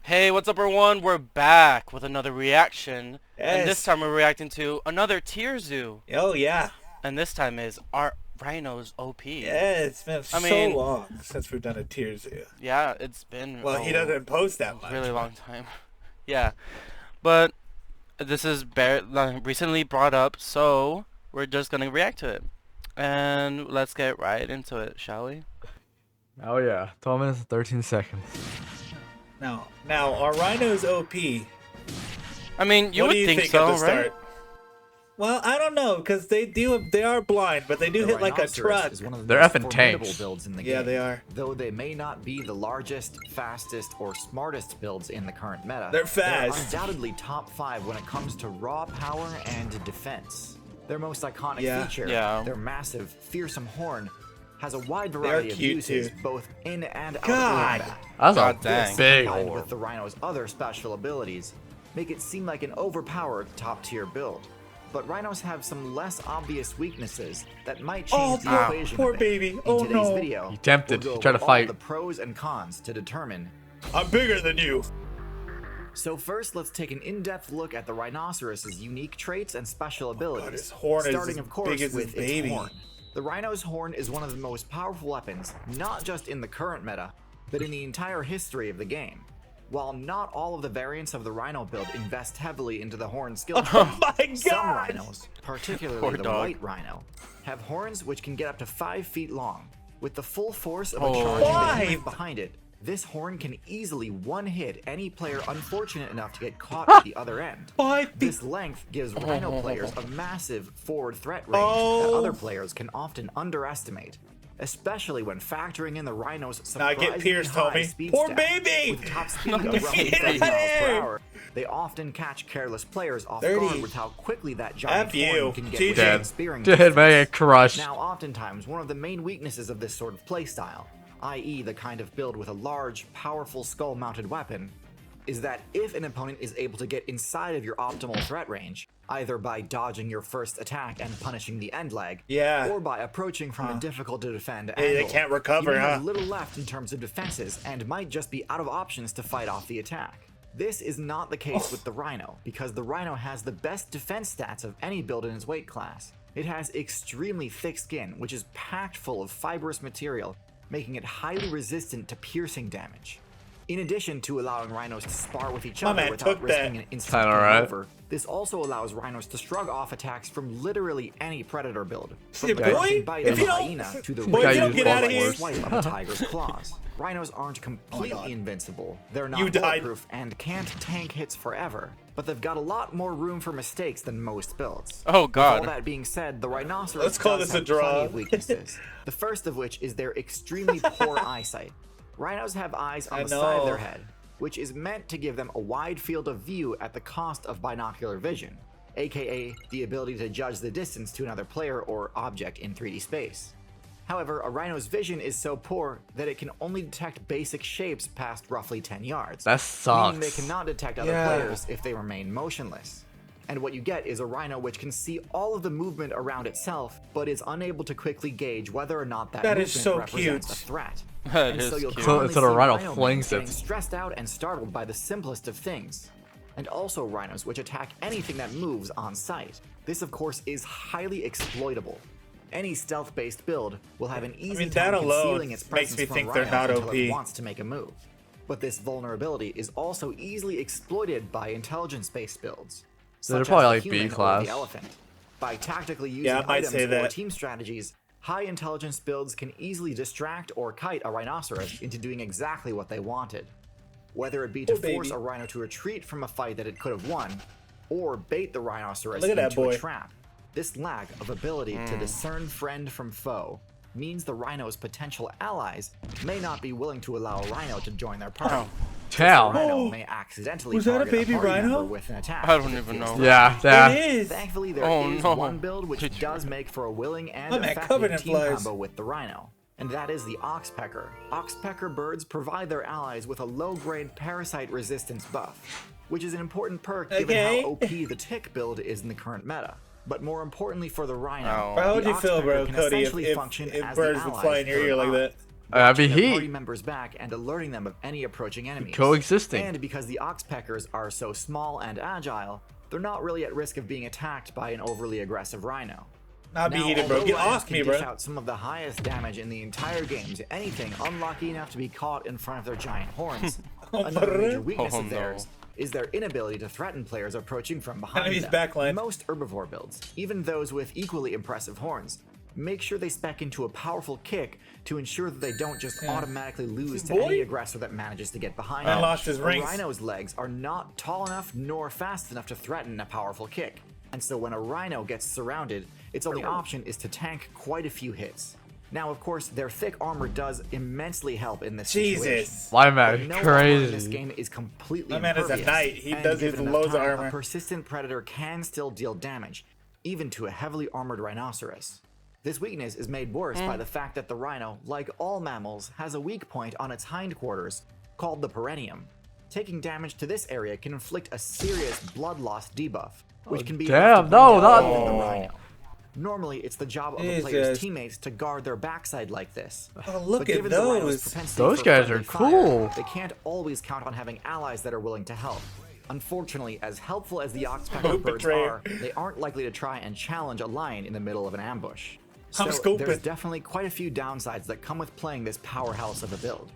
Hey, what's up everyone? We're back with another reaction. And this Yes. time we're reacting to another tier zoo. Oh yeah. And this time is our Rhinos OP. Yeah. It's been I so mean, long since we've done a tier zoo. yeah, it's been Well, he doesn't post that a much. really long time. Yeah. But this is recently brought up, so we're just gonna react to it. And let's get right into it, shall we? Oh yeah, 12 minutes and 13 seconds. Now, our Rhinos OP. I mean, you What would do you think think so, at the right? start? Well, I don't know, because they are blind, but they do The hit like a Rhinoceros truck. is one of the They're most effing formidable tanks. builds in the Yeah, game. they are. Though they may not be the largest, fastest, or smartest builds in the current meta, They're fast. undoubtedly top 5 when it comes to raw power and defense. Their most iconic Yeah. feature, Yeah. their massive, fearsome horn, has a wide They are variety of cute, uses, too. both in and out God. of combat. That's God a dang. big Combined hole. with the Rhino's other special abilities, make it seem like an overpowered top-tier build. But Rhinos have some less obvious weaknesses that might change the equation. poor a bit. baby. In Oh, today's no. video, He tempted. we'll He go tried to over all fight. the pros and cons to determine. I'm bigger than you. So first, let's take an in-depth look at the Rhinoceros's unique traits and special abilities. his horn is starting, as of course, big as his with baby. its horn. The Rhino's horn is one of the most powerful weapons, not just in the current meta, but in the entire history of the game. While not all of the variants of the Rhino build invest heavily into the horn skill tree, Oh my some God. Rhinos, particularly Poor the dog. White Rhino, have horns which can get up to 5 feet long. With the full force of Oh. a charging Why? behemoth behind it, this horn can easily one-hit any player unfortunate enough to get caught at the other end. 5 feet. This length gives Rhino players a massive forward threat range that Oh. other players can often underestimate, especially when factoring in the Rhino's Now get surprisingly pierced, high homie. speed Poor stat. baby. With top speed Not of get roughly pierced. 30 miles per Get hour, they often catch careless players off 30. guard with how quickly that giant F you. horn can get GG. within Dead. spearing Dead, distance. man, get crushed. Now, oftentimes, one of the main weaknesses of this sort of playstyle, i.e. the kind of build with a large, powerful skull-mounted weapon, is that if an opponent is able to get inside of your optimal threat range, either by dodging your first attack and punishing the end lag, Yeah. or by approaching from a difficult to defend Hey, they angle, can't recover, you may have huh? little left in terms of defenses and might just be out of options to fight off the attack. This is not the case with the Rhino, because the Rhino has the best defense stats of any build in its weight class. It has extremely thick skin, which is packed full of fibrous material, making it highly resistant to piercing damage. In addition to allowing Rhinos to spar with each My other man without took risking that. an instant Kinda game right. over, this also allows Rhinos to shrug off attacks from literally any predator build. From Yeah, the boy, crushing bite if of you a don't- hyena to the boy, if you don't razor get outta blade here- swipe of a tiger's claws. Rhinos aren't completely God. invincible. They're not You died. bulletproof and can't tank hits forever, but they've got a lot more room for mistakes than most builds. Oh All god. that being said, the Rhinoceros Let's call does this a have draw. plenty of weaknesses. The first of which is their extremely poor eyesight. Rhinos have eyes on I the side of know. their head, which is meant to give them a wide field of view at the cost of binocular vision, aka the ability to judge the distance to another player or object in 3D space. However, a Rhino's vision is so poor that it can only detect basic shapes past roughly 10 yards. That Meaning they sucks. cannot detect other Yeah. players if they remain motionless. And what you get is a Rhino which can see all of the movement around itself, but is unable to quickly gauge whether or not that That movement is so represents cute. a threat. That And is so you'll cute. commonly So the see Rhino men flings getting it. stressed out and startled by the simplest of things. And also Rhinos which attack anything that moves on sight. This of course is highly exploitable. Any stealth-based build will have an easy mean, time that alone concealing its makes presence me from think they're Rhinos not until it OP. wants to make a move. But this vulnerability is also easily exploited by intelligence-based builds. They're such probably as like the B human or class. the elephant. By tactically using Yeah, I might items say or that. team strategies, high intelligence builds can easily distract or kite a rhinoceros into doing exactly what they wanted. Whether it be to Oh, baby. force a rhino to retreat from a fight that it could have won, or bait the rhinoceros Look at that into boy. a trap. This lack of ability to discern friend from foe means the rhino's potential allies may not be willing to allow a rhino to join their party. Oh. The Damn. rhino Oh. may accidentally Was that a target baby party rhino? member with an attack. I don't if it even feels know. Yeah, It yeah. is. Thankfully, there Oh, is no. one build which does make for a willing and My man effective covered in team flies. combo with the Rhino, and that is the Oxpecker. Oxpecker birds provide their allies with a low-grade parasite resistance buff, which is an important perk given Okay. how OP the tick build is in the current meta. But more importantly for the Rhino, Oh. How would the you feel, Oxpecker bro, can Cody, essentially if function if as birds the would fly in allies' your ear third like eye. that? That'd be watching their party heat. members back and alerting them of any approaching enemies. Coexisting. And because the oxpeckers are so small and agile, they're not really at risk of being attacked by an overly aggressive rhino. Not be Now, heated, bro. although Get rhinos off can me, dish bro. out some of the highest damage in the entire game to anything unlucky enough to be caught in front of their giant horns, another major weakness Oh, of no. theirs is their inability to threaten players approaching from behind Enemies them. backline. Most herbivore builds, even those with equally impressive horns, make sure they spec into a powerful kick to ensure that they don't just automatically lose to Boy. any aggressor that manages to get behind Man them. lost his A rings. rhino's legs are not tall enough nor fast enough to threaten a powerful kick. And so when a rhino gets surrounded, its only option is to tank quite a few hits. Now, of course, their thick armor does immensely help in this situation. Jesus. My But man, no armor in this crazy. game is completely My man is a impervious, knight. He and does given use enough loads of time, armor. A persistent predator can still deal damage, even to a heavily armored rhinoceros. This weakness is made worse by the fact that the rhino, like all mammals, has a weak point on its hindquarters called the perineum. Taking damage to this area can inflict a serious blood loss debuff, which can be damn, enough to no, bring down not- even the rhino. Normally, it's the job of a player's Jesus. teammates to guard their backside like this. Oh, look But at given the rhino's those. propensity Those for guys friendly are fire, cool. They can't always count on having allies that are willing to help. Unfortunately, as helpful as the Oh, oxpecker birds betrayer. are, they aren't likely to try and challenge a lion in the middle of an ambush. I'm So scoping. there's definitely quite a few downsides that come with playing this powerhouse of a build.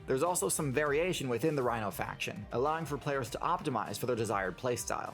There's also some variation within the Rhino faction, allowing for players to optimize for their desired playstyle.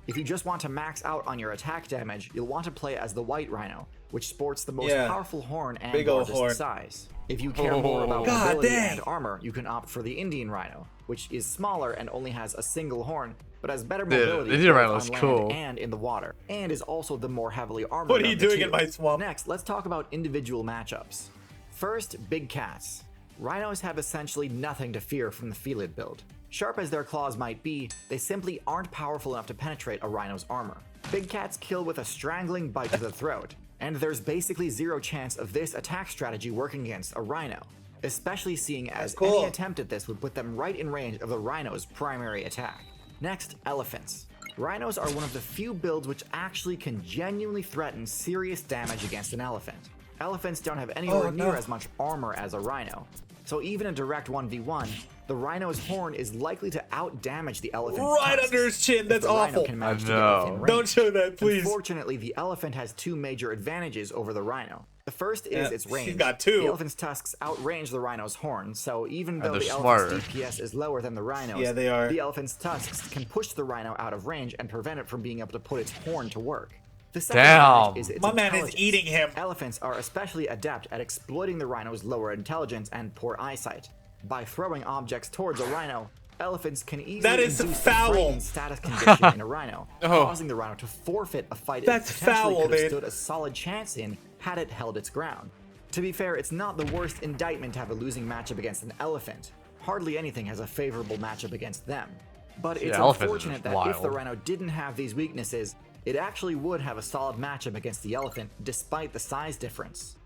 If you just want to max out on your attack damage, you'll want to play as the White Rhino, which sports the most Yeah. powerful horn and Big ol' largest horn. size. If you care more about God mobility dang. and armor, you can opt for the Indian Rhino, which is smaller and only has a single horn, but has better Dude, mobility Indian both Rhino's on land cool. and in the water, and is also the more heavily armored. What are you of the doing two. in my swamp? Next, let's talk about individual matchups. First, big cats. Rhinos have essentially nothing to fear from the Felid build. Sharp as their claws might be, they simply aren't powerful enough to penetrate a rhino's armor. Big cats kill with a strangling bite to the throat, and there's basically zero chance of this attack strategy working against a rhino, especially seeing as Cool. any attempt at this would put them right in range of the rhino's primary attack. Next, elephants. Rhinos are one of the few builds which actually can genuinely threaten serious damage against an elephant. Elephants don't have anywhere Oh, no. near as much armor as a rhino, so even a direct 1v1, the rhino's horn is likely to outdamage the elephant's Right tusks under his chin. if That's the rhino awful. can manage I to get within know. range. Don't show that, please. Unfortunately, the elephant has two major advantages over the rhino. The first is Yeah, its she's range. got two. The elephant's tusks outrange the rhino's horn, so even though they're the smarter. elephant's DPS is lower than the rhino's, Yeah, they are. the elephant's tusks can push the rhino out of range and prevent it from being able to put its horn to work. The second Damn. advantage is its My man is intelligence. eating him. Elephants are especially adept at exploiting the rhino's lower intelligence and poor eyesight. By throwing objects towards a rhino, elephants can easily That is induce foul. the frightened status condition in a rhino, Oh. causing the rhino to forfeit a fight That's it potentially foul, could have dude. stood a solid chance in had it held its ground. To be fair, it's not the worst indictment to have a losing matchup against an elephant. Hardly anything has a favorable matchup against them. But it's elephants are unfortunate just that if the wild. rhino didn't have these weaknesses, it actually would have a solid matchup against the elephant despite the size difference.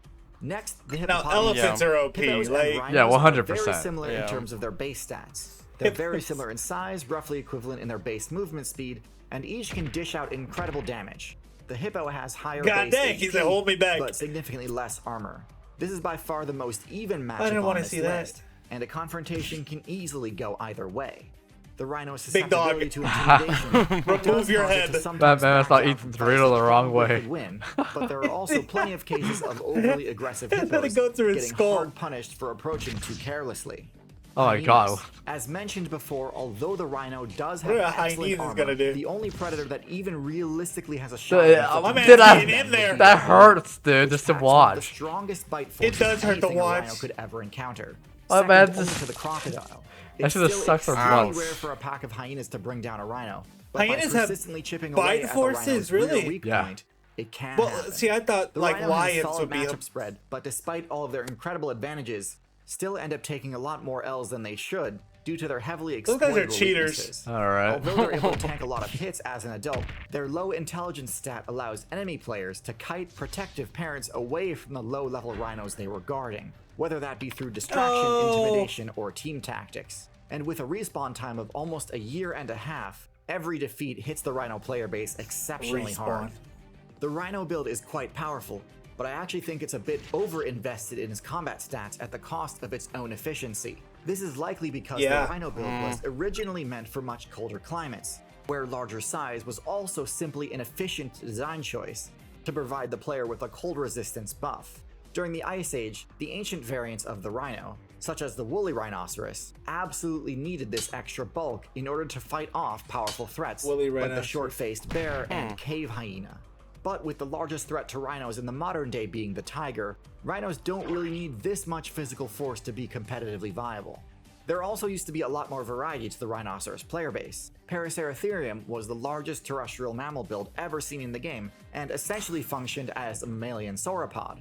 Next, the Now, hippopotamus. elephants are OP. Hippos and Like, rhinos Yeah, are 100%. Very similar Yeah. in terms of their base stats. They're very Hippos. similar in size, roughly equivalent in their base movement speed, and each can dish out incredible damage. The hippo has higher God base dang, HP, he said, "Hold me back." but significantly less armor. This is by far the most even matchup didn't on wanna this see that. list, and a confrontation can easily go either way. The rhino's Big dog. susceptibility to intimidation Remove does your cause it head. to sometimes That man back thought down eating from the fights Dorito that the wrong probably way. could win, but there are also plenty of cases of overly aggressive Let it hippos go through his getting skull. hard punished for approaching too carelessly. Oh my Hyenas. god. As mentioned before, although the rhino does have What are excellent hyenas armor, gonna do? the only predator that even realistically has a shot. Dude, at My man's Did I- getting in there. That hurts, dude, just to packs one of the watch. strongest bite It forces does hurt to anything a rhino watch. could ever encounter. My Second man only just- to the crocodile. That It's should've still sucked for extremely months. rare for a pack of hyenas to bring down a rhino. But Hyenas by have persistently chipping bite away at the forces, rhino's real really? weak Yeah. point, it can Well, happen. see, I thought The like rhino has a lions solid would be. matchup spread, but despite all of their incredible advantages, still end up taking a lot more L's than they should due to their heavily Those guys are exploitable cheaters. weaknesses. Alright. Although they're able to tank a lot of hits as an adult, their low intelligence stat allows enemy players to kite protective parents away from the low-level rhinos they were guarding, whether that be through distraction, Oh. intimidation, or team tactics. And with a respawn time of almost a year and a half, every defeat hits the rhino player base exceptionally hard. Respawn. The rhino build is quite powerful, but I actually think it's a bit over-invested in its combat stats at the cost of its own efficiency. This is likely because the Rhino build was originally meant for much colder climates, where larger size was also simply an efficient design choice to provide the player with a cold resistance buff. During the Ice Age, the ancient variants of the Rhino, such as the woolly rhinoceros, absolutely needed this extra bulk in order to fight off powerful threats like the short-faced bear and cave hyena. But with the largest threat to rhinos in the modern day being the tiger, rhinos don't really need this much physical force to be competitively viable. There also used to be a lot more variety to the rhinoceros player base. Paraceratherium was the largest terrestrial mammal build ever seen in the game, and essentially functioned as a mammalian sauropod.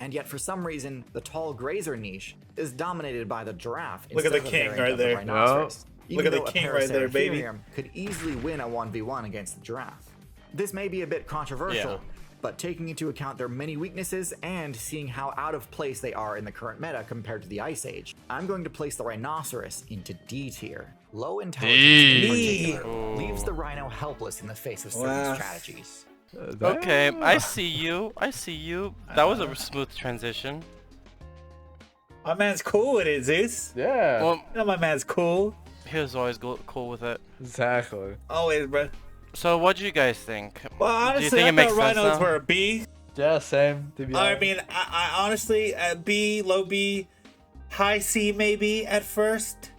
And yet for some reason, the tall grazer niche is dominated by the giraffe instead of the variant of the rhinoceros. Look at the king right there, baby. Could easily win a 1v1 against the giraffe. This may be a bit controversial, but taking into account their many weaknesses and seeing how out of place they are in the current meta compared to the Ice Age, I'm going to place the rhinoceros into D tier. Low intelligence in particular leaves the rhino helpless in the face of certain strategies. Okay, I see you. I see you. That was a smooth transition. My man's cool with it, Zeus. Yeah. Well, You know my man's cool. he was always cool with it. Exactly. Always, bro. So, what do you guys think? Well, do you honestly, think I it makes thought sense rhinos now? were a B. Yeah, same. To be I honest. mean, I honestly, at B, low B, high C maybe at first.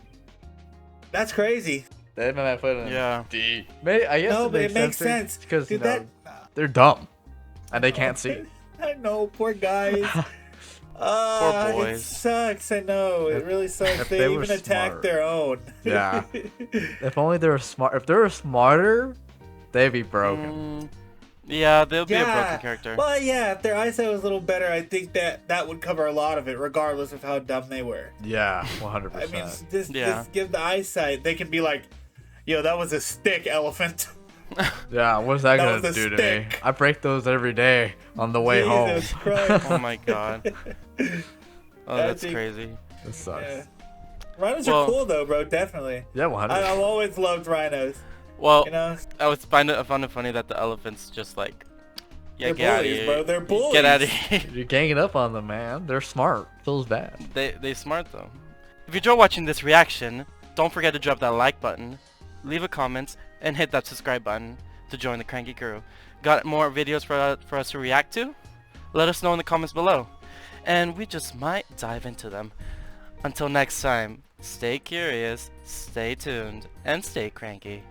That's crazy. They might put it in Yeah. D. I guess No, but it makes sense. because Dude, they're dumb and they can't see. I know, poor guys. Poor It boys. sucks. I know. It really sucks. if They they were even attack smart. their own. Yeah. If only they were smart. If they were smarter, they'd be broken. Yeah, they'll be a broken character. Well, yeah, if their eyesight was a little better, I think that would cover a lot of it, regardless of how dumb they were. Yeah, 100%. I mean, just Yeah. give the eyesight. They can be like, yo, that was a stick, elephant. Yeah, what's that That gonna was a do to me? stick. I break those every day on the way Jesus home. Christ. Oh my god. Oh, that's think- crazy. It sucks. Yeah. Rhinos Well- are cool, though, bro, definitely. Yeah, 100. I've always loved rhinos, Well, you know? I found it funny that the elephants just like, yeah, They're get out of bullies, here. bro. They're bullies. Get out of here. You're ganging up on them, man. They're smart. Feels bad. They smart though. If you enjoy watching this reaction, don't forget to drop that like button, leave a comment, and hit that subscribe button to join the Cranky Crew. Got more videos for us to react to? Let us know in the comments below, and we just might dive into them. Until next time, stay curious, stay tuned, and stay cranky.